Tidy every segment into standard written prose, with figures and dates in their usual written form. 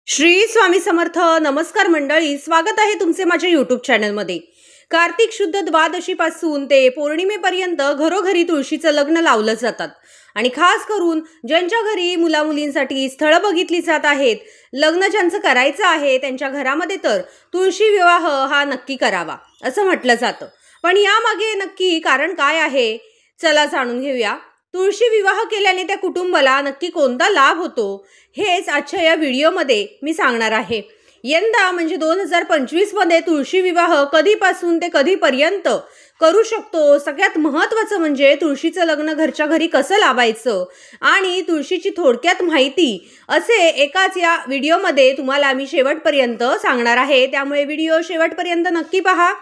श्री स्वामी समर्थ. नमस्कार मंडळी, स्वागत आहे तुमचे माझ्या यूट्यूब चॅनलमध्ये. कार्तिक शुद्ध द्वादशीपासून ते पौर्णिमेपर्यंत घरोघरी तुळशीचं लग्न लावलं जातात आणि खास करून ज्यांच्या घरी मुलामुलींसाठी स्थळं बघितली जात आहेत, लग्न ज्यांचं करायचं आहे त्यांच्या घरामध्ये तर तुळशी विवाह हा नक्की करावा असं म्हटलं जातं. पण यामागे नक्की कारण काय आहे, चला जाणून घेऊया. तुळशी विवाह केल्याने त्या कुटुंबाला नक्की कोणता लाभ होतो हेच आजच्या या व्हिडिओमध्ये मी सांगणार आहे. यंदा म्हणजे 2025 मध्ये तुळशी विवाह कधीपासून ते कधीपर्यंत करू शकतो, सगळ्यात महत्त्वाचं म्हणजे तुळशीचं लग्न घरच्या घरी कसं लावायचं आणि तुळशीची थोडक्यात माहिती असे एकाच या व्हिडिओमध्ये तुम्हाला मी शेवटपर्यंत सांगणार आहे. त्यामुळे व्हिडिओ शेवटपर्यंत नक्की पहा.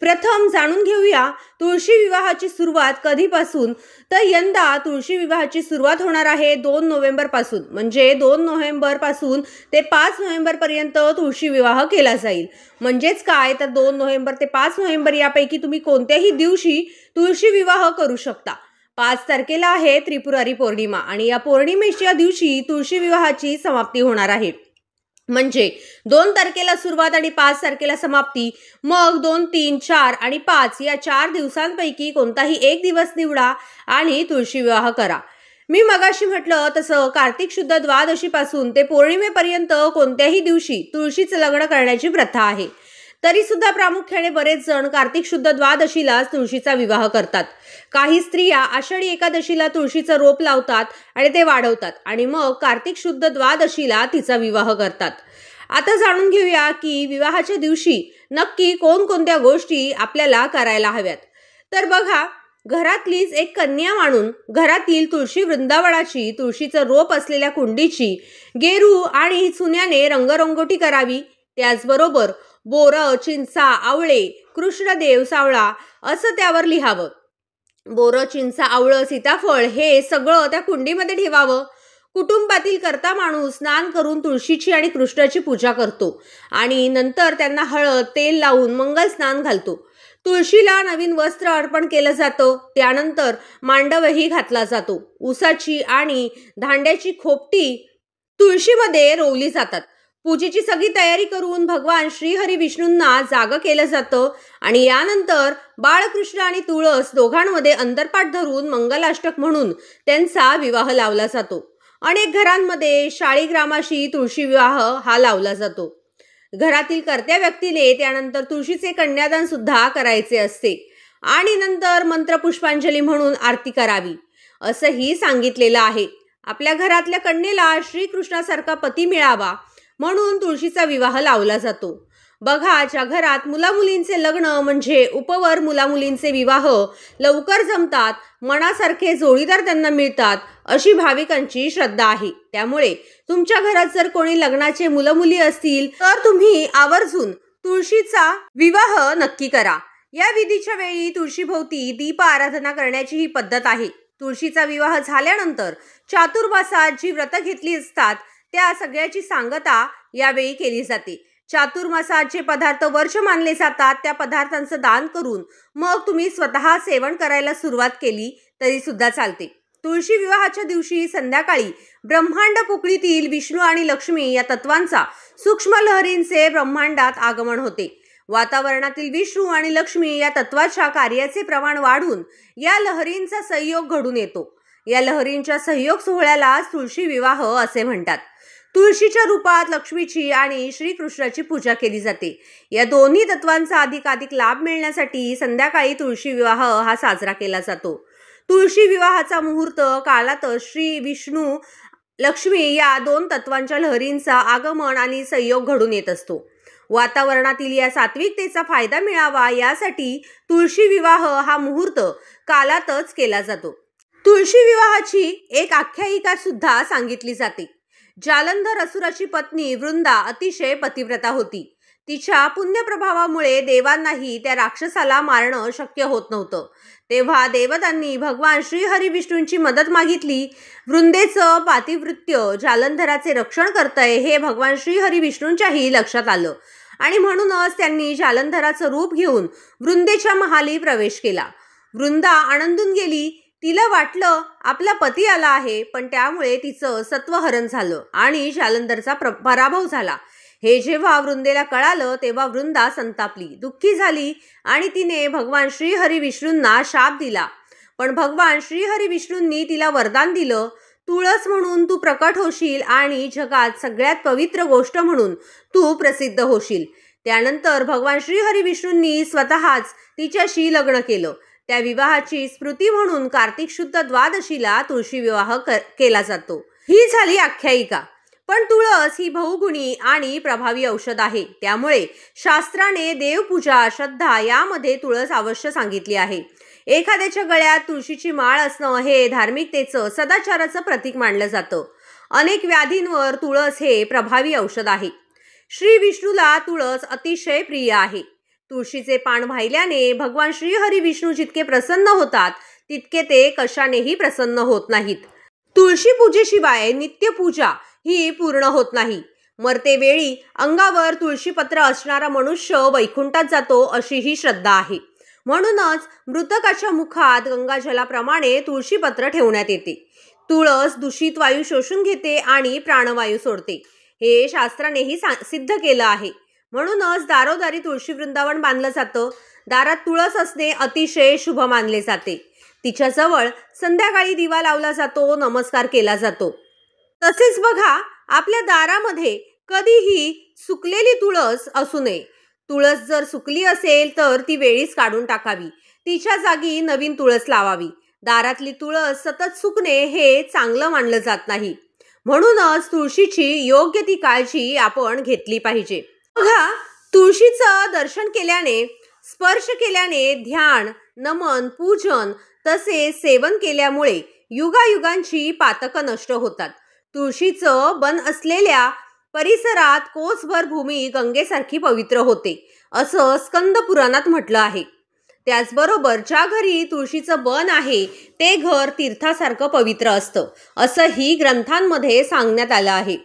प्रथम जाणून घेऊया तुळशी विवाहाची सुरुवात कधीपासून. तर यंदा तुळशी विवाहाची सुरुवात होणार आहे 2 नोव्हेंबरपासून. म्हणजे 2 नोव्हेंबरपासून ते 5 नोव्हेंबरपर्यंत तुळशी विवाह केला जाईल. म्हणजेच काय, तर 2 नोव्हेंबर ते 5 नोव्हेंबर यापैकी तुम्ही कोणत्याही दिवशी तुळशी विवाह करू शकता. 5 तारखेला आहे त्रिपुरारी पौर्णिमा आणि या पौर्णिमेच्या दिवशी तुळशी विवाहाची समाप्ती होणार आहे. म्हणजे 2 तारखेला सुरुवात आणि 5 तारखेला समाप्ती. मग 2, 3, 4 आणि 5 या 4 दिवसांपैकी कोणताही एक दिवस निवडा आणि तुळशी विवाह करा. मी मगाशी म्हटलं तसं कार्तिक शुद्ध द्वादशीपासून ते पौर्णिमेपर्यंत कोणत्याही दिवशी तुळशीचं लग्न करण्याची प्रथा आहे. तरी सुद्धा प्रामुख्याने बरेच जण कार्तिक शुद्ध द्वादशीलाच तुळशीचा विवाह करतात. काही स्त्रिया आषाढी एकादशीला तुळशीचं रोप लावतात आणि ते वाढवतात आणि मग कार्तिक शुद्ध द्वादशीला तिचा विवाह करतात. आता जाणून घेऊया की विवाहाच्या दिवशी नक्की कोणकोणत्या गोष्टी आपल्याला करायला हव्यात. तर बघा, घरातलीच एक कन्या मानून घरातील तुळशी वृंदावनाची, तुळशीचं रोप असलेल्या कुंडीची गेरू आणि चुन्याने रंगरंगोटी करावी. त्याचबरोबर बोरं, चिंचा, आवळे, कृष्णदेव, सावळा असं त्यावर लिहावं. बोरं, चिंचा, आवळं, सीताफळ हे सगळं त्या कुंडीमध्ये ठेवावं. कुटुंबातील कर्ता माणूस स्नान करून तुळशीची आणि कृष्णाची पूजा करतो आणि नंतर त्यांना हळद, तेल लावून मंगल स्नान घालतो. तुळशीला नवीन वस्त्र अर्पण केलं जातं. त्यानंतर मांडवही घातला जातो. उसाची आणि धांड्याची खोपटी तुळशीमध्ये रोवली जातात. पूजेची सगळी तयारी करून भगवान श्रीहरी विष्णूंना जागं केलं जातं आणि यानंतर बाळकृष्ण आणि तुळस दोघांमध्ये अंतरपाठ धरून मंगलाष्टक म्हणून त्यांचा विवाह लावला जातो. अनेक घरांमध्ये शाळीग्रामाशी तुळशी विवाह हा लावला जातो. घरातील कर्त्या व्यक्तीने त्यानंतर तुळशीचे कन्यादान सुद्धा करायचे असते आणि नंतर मंत्रपुष्पांजली म्हणून आरती करावी असंही सांगितलेलं आहे. आपल्या घरातल्या कन्येला श्रीकृष्णासारखा पती मिळावा म्हणून तुळशीचा विवाह लावला जातो. बघा, ज्या घरात मुलामुलींचे लग्न म्हणजे उपवर मुलामुलींचे विवाह लवकर जमतात, मनासारखे जोडीदार त्यांना मिळतात अशी भाविकांची श्रद्धा आहे. त्यामुळे तुमच्या घरात जर कोणी लग्नाचे मुलमुली असतील तर तुम्ही आवर्जून तुळशीचा विवाह नक्की करा. या विधीच्या वेळी तुळशीभोवती दीप आराधना करण्याची ही पद्धत आहे. तुळशीचा विवाह झाल्यानंतर चातुर्मासात जी व्रतं घेतली असतात त्या सगळ्याची सांगता यावेळी केली जाते. चातुर्मासात जे पदार्थ वर्ष मानले जातात त्या पदार्थांचं दान करून मग तुम्ही स्वतः सेवन करायला सुरुवात केली तरी सुद्धा चालते. तुळशी विवाहाच्या दिवशी संध्याकाळी ब्रह्मांड पोकळीतील विष्णू आणि लक्ष्मी या तत्वांचा सूक्ष्म लहरींचे ब्रह्मांडात आगमन होते. वातावरणातील विष्णू आणि लक्ष्मी या तत्वाच्या कार्याचे प्रमाण वाढून या लहरींचा संयोग घडून येतो. या लहरींच्या सहयोग सोहळ्याला तुळशी विवाह असे म्हणतात. तुळशीच्या रूपात लक्ष्मीची आणि श्रीकृष्णाची पूजा केली जाते. या दोन्ही तत्वांचा अधिकाधिक लाभ मिळण्यासाठी संध्याकाळी तुळशी विवाह हा साजरा केला जातो. तुळशी विवाहाचा मुहूर्त काळात श्री विष्णू लक्ष्मी या 2 तत्वांच्या लहरींचा आगमन आणि संयोग घडून येत असतो. वातावरणातील या सात्विकतेचा फायदा मिळावा यासाठी तुळशी विवाह हा मुहूर्त काळातच केला जातो. तुळशी विवाहाची एक आख्यायिका सुद्धा सांगितली जाते. जालंधर असुराची पत्नी वृंदा अतिशय पतिव्रता होती. तिच्या पुण्यप्रभावामुळे देवांनाही त्या राक्षसाला मारणं शक्य होत नव्हतं. तेव्हा देवतांनी भगवान श्रीहरी विष्णूंची मदत मागितली. वृंदेचं पातिव्रत्य जालंधराचे रक्षण करतंय हे भगवान श्रीहरी विष्णूंच्याही लक्षात आलं आणि म्हणूनच त्यांनी जालंधराचं रूप घेऊन वृंदेच्या महाली प्रवेश केला. वृंदा आनंदून गेली. तिला वाटलं आपला पती आला आहे, पण त्यामुळे तिचं सत्वहरण झालं आणि जालंधरचा पराभव झाला. हे जेव्हा वृंदेला कळालं तेव्हा वृंदा संतापली, दुःखी झाली आणि तिने भगवान श्रीहरी विष्णूंना शाप दिला. पण भगवान श्रीहरी विष्णूंनी तिला वरदान दिलं, तुळस म्हणून तू प्रकट होशील आणि जगात सगळ्यात पवित्र गोष्ट म्हणून तू प्रसिद्ध होशील. त्यानंतर भगवान श्रीहरी विष्णूंनी स्वतःच तिच्याशी लग्न केलं. त्या विवाहाची स्मृती म्हणून कार्तिक शुद्ध द्वादशीला तुळशी विवाह केला जातो. ही झाली आख्यायिका. पण तुळस ही बहुगुणी आणि प्रभावी औषध आहे. त्यामुळे शास्त्राने देवपूजा, श्रद्धा यामध्ये तुळस अवश्य सांगितली आहे. एखाद्याच्या गळ्यात तुळशीची माळ असणं हे धार्मिकतेचं, सदाचाराचं प्रतीक मानलं जातं. अनेक व्याधींवर तुळस हे प्रभावी औषध आहे. श्री विष्णूला तुळस अतिशय प्रिय आहे. तुळशीचे पान वाहिल्याने भगवान श्रीहरी विष्णू जितके प्रसन्न होतात तितके ते कशानेही प्रसन्न होत नाहीत. तुळशी पूजेशिवाय नित्यपूजा ही पूर्ण होत नाही. मरतेवेळी अंगावर तुळशीपत्र असणारा मनुष्य वैकुंठात जातो अशी ही श्रद्धा आहे. म्हणूनच मृतकाच्या मुखात गंगाजलाप्रमाणे तुळशीपत्र ठेवण्यात येते. तुळस दूषित वायू शोषून घेते आणि प्राणवायू सोडते. हे शास्त्रानेही सिद्ध केलं आहे. म्हणूनच दारोदारी तुळशी वृंदावन बांधलं जातं. दारात तुळस असणे अतिशय शुभ मानले जाते. तिच्याजवळ संध्याकाळी दिवा लावला जातो, नमस्कार केला जातो. तसेच बघा, आपल्या दारामध्ये कधीही सुकलेली तुळस असू नये. तुळस जर सुकली असेल तर ती वेळीच काढून टाकावी. तिच्या जागी नवीन तुळस लावावी. दारातली तुळस सतत सुकणे हे चांगलं मानलं जात नाही. म्हणूनच तुळशीची योग्य ती काळजी आपण घेतली पाहिजे. बघा, तुळशीचं दर्शन केल्याने, स्पर्श केल्याने, ध्यान, नमन, पूजन तसेच सेवन केल्यामुळे युगायुगांची पातकं नष्ट होतात. तुळशीचं बन असलेल्या परिसरात कोसभर भूमी गंगेसारखी पवित्र होते असं स्कंद पुराणात म्हटलं आहे. त्याचबरोबर ज्या घरी तुळशीचं बन आहे ते घर तीर्थासारखं पवित्र असतं असंही ग्रंथांमध्ये सांगण्यात आलं आहे.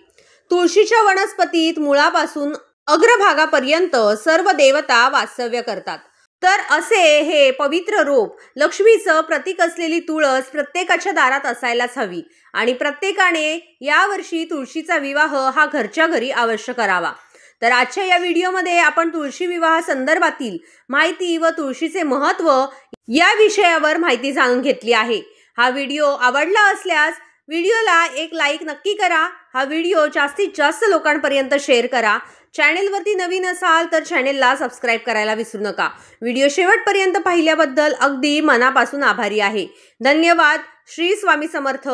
तुळशीच्या वनस्पतीत मुळापासून अग्रभागापर्यंत सर्व देवता वास्तव्य करतात. तर असे हे पवित्र रूप, लक्ष्मीचं प्रतीक असलेली तुळस प्रत्येकाच्या दारात असायलाच हवी आणि प्रत्येकाने यावर्षी तुळशीचा विवाह हा घरच्या घरी अवश्य करावा. तर आजच्या या व्हिडिओमध्ये आपण तुळशी विवाह संदर्भातील माहिती व तुळशीचे महत्त्व या विषयावर माहिती जाणून घेतली आहे. हा व्हिडिओ आवडला असल्यास व्हिडिओला एक लाईक नक्की करा. हा व्हिडिओ जास्तीत जास्त लोकांपर्यंत शेअर करा. चॅनेलवरती नवीन असाल तर चॅनेलला सबस्क्राईब करायला विसरू नका. व्हिडिओ शेवटपर्यंत पाहिल्याबद्दल अगदी मनापासून आभारी आहे. धन्यवाद. श्री स्वामी समर्थ.